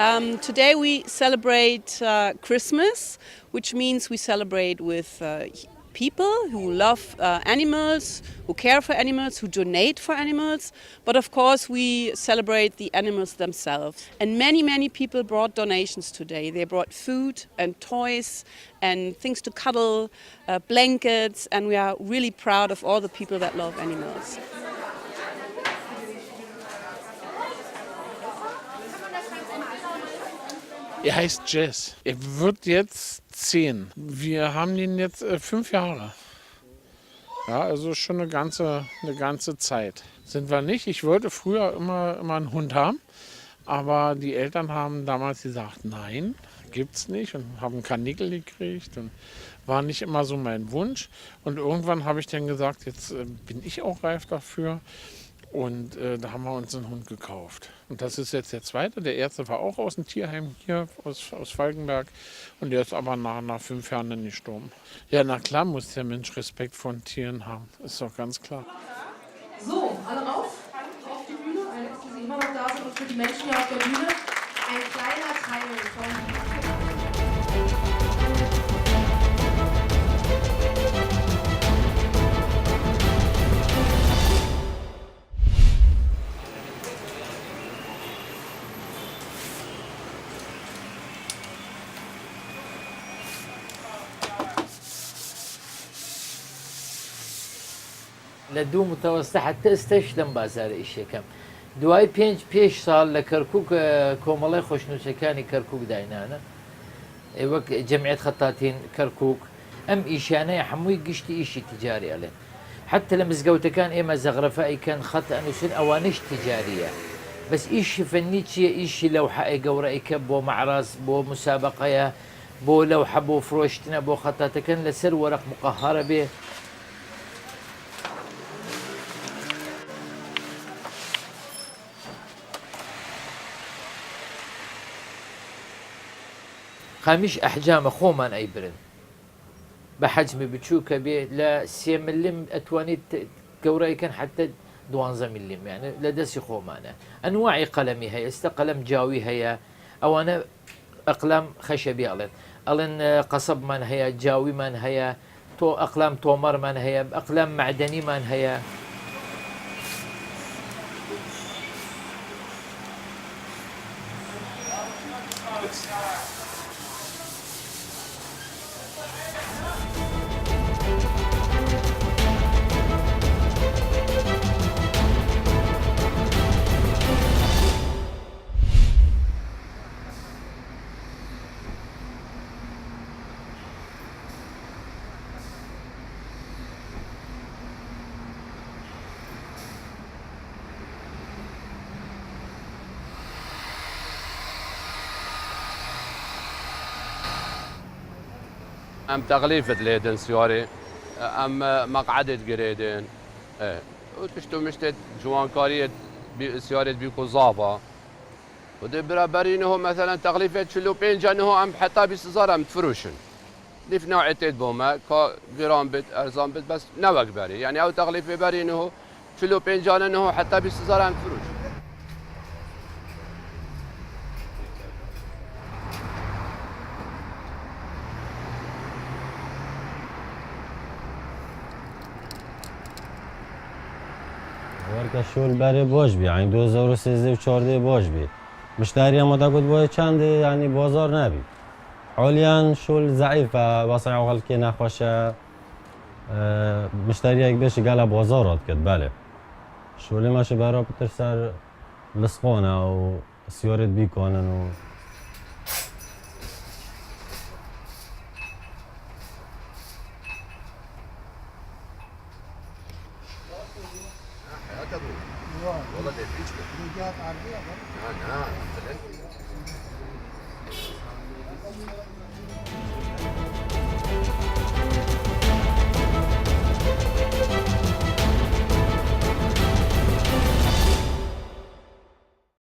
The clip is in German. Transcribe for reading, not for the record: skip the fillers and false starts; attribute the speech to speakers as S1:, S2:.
S1: Today we celebrate Christmas, which means we celebrate with people who love animals, who care for animals, who donate for animals. But of course we celebrate the animals themselves. And many people brought donations today. They brought food and toys and things to cuddle, blankets, and we are really proud of all the people that love animals.
S2: Er heißt Jess. Er wird jetzt 10. Wir haben ihn jetzt 5 Jahre. Ja, also schon eine ganze Zeit. Sind wir nicht. Ich wollte früher immer einen Hund haben. Aber die Eltern haben damals gesagt, nein, gibt's nicht. Und haben Karnickel gekriegt. Und war nicht immer so mein Wunsch. Und irgendwann habe ich dann gesagt, jetzt bin ich auch reif dafür. Und da haben wir uns einen Hund gekauft. Und das ist jetzt der zweite. Der erste war auch aus dem Tierheim hier, aus Falkenberg. Und der ist aber nach 5 Jahren dann gestorben. Ja, na klar muss der Mensch Respekt vor Tieren haben. Ist doch ganz klar.
S3: So, alle rauf auf die Bühne. Alex, die Sie immer noch da sind. Und für die Menschen hier auf der Bühne ein kleiner Teil von...
S4: لدو متوسط حتى استشلم بازار إيش كم دواي بيش صار لكركوك كومالي خوشنوسكاني كركوك داينانا وك جمعية خطاطين كركوك أم إيشانا حموي قشتي إيشي تجاري عليه حتى لما زقوت كان إما زغرفائي كان خط أنوسين أوانش تجارية بس إيش فنيتشي إيش لوحة قورائي كبو معرس بو مسابقة بو لوحة بو فروشتنا بو خطاطة كان لسر ورق مقهرة به خامش أحجام خومان أي برن بحجم بتشوكة بي لا 3 ملم أتواني كوراي كان حتى 12 ملم يعني لدسي خومانة أنواع قلمي هي استقلم جاوي هي أو أنا أقلام خشبي ألن قصب من هي جاوي من هي تو أقلام تومر من هي أقلام معدني من هي
S5: ام تغليفة ليدن سياري ام مقعدة قريدن وتشتو مشتت جوانكارية سيارة بيكو زابا ودي برابرينه مثلا تغليفة شلو بينجانه ام حتى بيستزار ام تفروشن دي في نوع تيد بوما كا جرام بيت ارزان بيت بس نوك بري يعني او تغليفة برينه شلو بينجانه حتى بيستزار ام تفروشن
S6: که شغل برای باش بی یعنی 2013 و 14 باش بی مشتری هم دا گفت باید چند یعنی بازار نبی حالیان شغل ضعیف واسه اوقات که نخواشه مشتری یک بشه گله بازارات کرد بله شغل ماشه برای بتر سر لسقانه و سیارت بیکنن و
S5: والله ده فيش كده.